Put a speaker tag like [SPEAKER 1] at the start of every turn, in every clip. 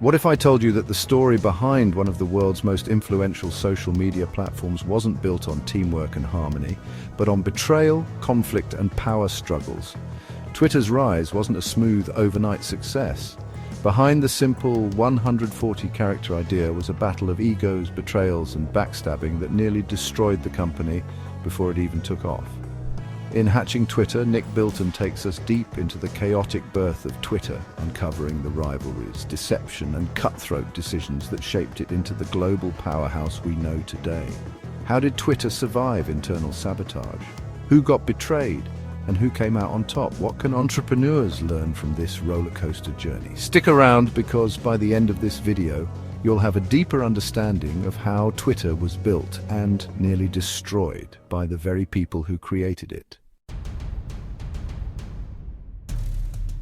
[SPEAKER 1] What if I told you that the story behind one of the world's most influential social media platforms wasn't built on teamwork and harmony, but on betrayal, conflict, and power struggles? Twitter's rise wasn't a smooth overnight success. Behind the simple 140-character idea was a battle of egos, betrayals, and backstabbing that nearly destroyed the company before it even took off. In Hatching Twitter, Nick Bilton takes us deep into the chaotic birth of Twitter, uncovering the rivalries, deception, and cutthroat decisions that shaped it into the global powerhouse we know today. How did Twitter survive internal sabotage? Who got betrayed? And who came out on top? What can entrepreneurs learn from this rollercoaster journey? Stick around, because by the end of this video, you'll have a deeper understanding of how Twitter was built and nearly destroyed by the very people who created it.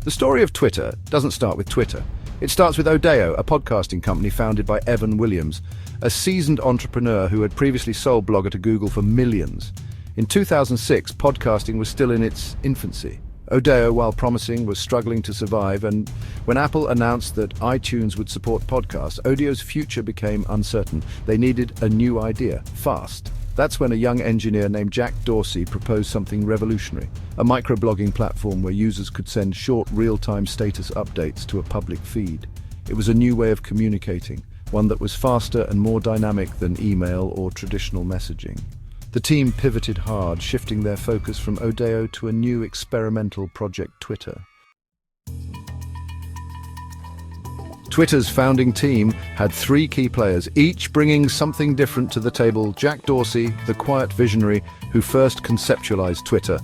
[SPEAKER 1] The story of Twitter doesn't start with Twitter. It starts with Odeo, a podcasting company founded by Evan Williams, a seasoned entrepreneur who had previously sold Blogger to Google for millions. In 2006, podcasting was still in its infancy. Odeo, while promising, was struggling to survive, and when Apple announced that iTunes would support podcasts, Odeo's future became uncertain. They needed a new idea, fast. That's when a young engineer named Jack Dorsey proposed something revolutionary, a microblogging platform where users could send short, real-time status updates to a public feed. It was a new way of communicating, one that was faster and more dynamic than email or traditional messaging. The team pivoted hard, shifting their focus from Odeo to a new experimental project, Twitter. Twitter's founding team had three key players, each bringing something different to the table. Jack Dorsey, the quiet visionary who first conceptualized Twitter;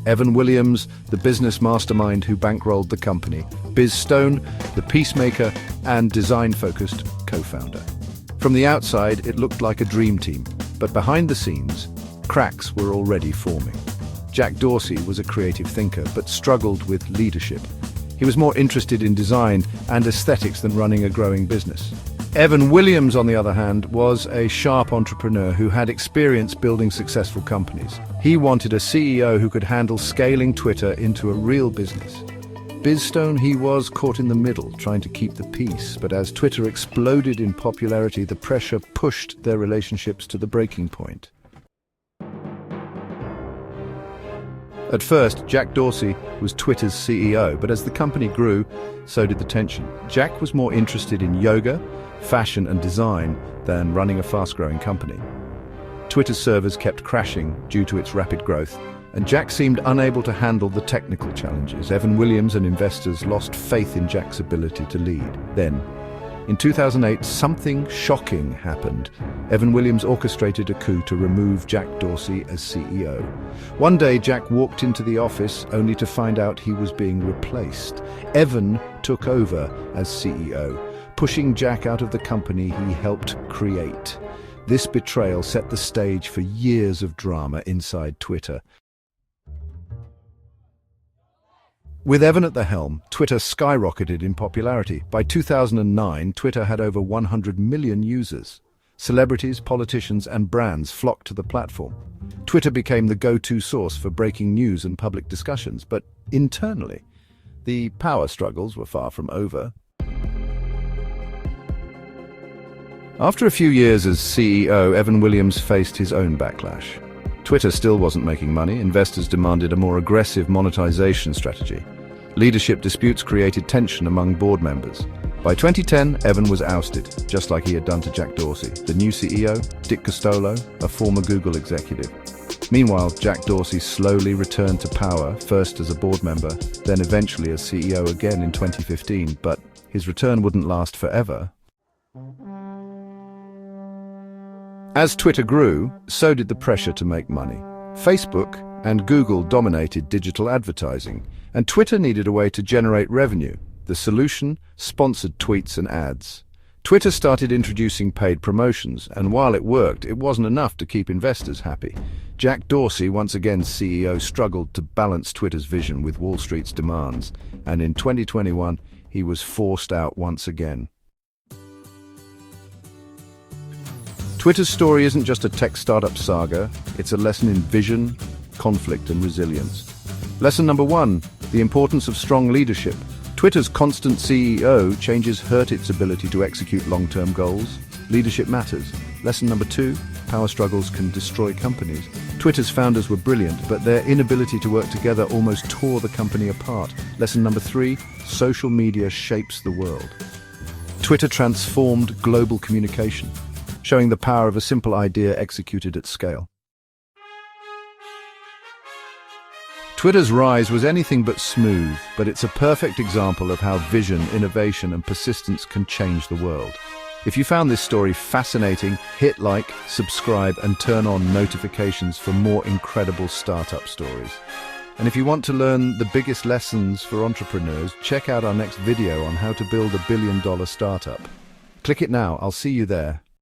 [SPEAKER 1] Evan Williams, the business mastermind who bankrolled the company; Biz Stone, the peacemaker and design-focused co-founder. From the outside, it looked like a dream team, but behind the scenes, cracks were already forming. Jack Dorsey was a creative thinker, but struggled with leadership. He was more interested in design and aesthetics than running a growing business. Evan Williams, on the other hand, was a sharp entrepreneur who had experience building successful companies. He wanted a CEO who could handle scaling Twitter into a real business. Biz Stone, he was caught in the middle, trying to keep the peace, but as Twitter exploded in popularity, the pressure pushed their relationships to the breaking point. At first, Jack Dorsey was Twitter's CEO, but as the company grew, so did the tension. Jack was more interested in yoga, fashion and design than running a fast-growing company. Twitter's servers kept crashing due to its rapid growth, and Jack seemed unable to handle the technical challenges. Evan Williams and investors lost faith in Jack's ability to lead. Then, in 2008, something shocking happened. Evan Williams orchestrated a coup to remove Jack Dorsey as CEO. One day, Jack walked into the office only to find out he was being replaced. Evan took over as CEO, pushing Jack out of the company he helped create. This betrayal set the stage for years of drama inside Twitter. With Evan at the helm, Twitter skyrocketed in popularity. By 2009, Twitter had over 100 million users. Celebrities, politicians, and brands flocked to the platform. Twitter became the go-to source for breaking news and public discussions, but internally, the power struggles were far from over. After a few years as CEO, Evan Williams faced his own backlash. Twitter still wasn't making money. Investors demanded a more aggressive monetization strategy. Leadership disputes created tension among board members. By 2010, Evan was ousted, just like he had done to Jack Dorsey. The new CEO, Dick Costolo, a former Google executive. Meanwhile, Jack Dorsey slowly returned to power, first as a board member, then eventually as CEO again in 2015, but his return wouldn't last forever. As Twitter grew, so did the pressure to make money. Facebook and Google dominated digital advertising, and Twitter needed a way to generate revenue. The solution? Sponsored tweets and ads. Twitter started introducing paid promotions, and while it worked, it wasn't enough to keep investors happy. Jack Dorsey, once again CEO, struggled to balance Twitter's vision with Wall Street's demands, and in 2021, he was forced out once again. Twitter's story isn't just a tech startup saga, it's a lesson in vision, conflict, and resilience. Lesson number 1, the importance of strong leadership. Twitter's constant CEO changes hurt its ability to execute long-term goals. Leadership matters. Lesson number 2, power struggles can destroy companies. Twitter's founders were brilliant, but their inability to work together almost tore the company apart. Lesson number 3, social media shapes the world. Twitter transformed global communication, showing the power of a simple idea executed at scale. Twitter's rise was anything but smooth, but it's a perfect example of how vision, innovation, and persistence can change the world. If you found this story fascinating, hit like, subscribe, and turn on notifications for more incredible startup stories. And if you want to learn the biggest lessons for entrepreneurs, check out our next video on how to build a billion-dollar startup. Click it now. I'll see you there.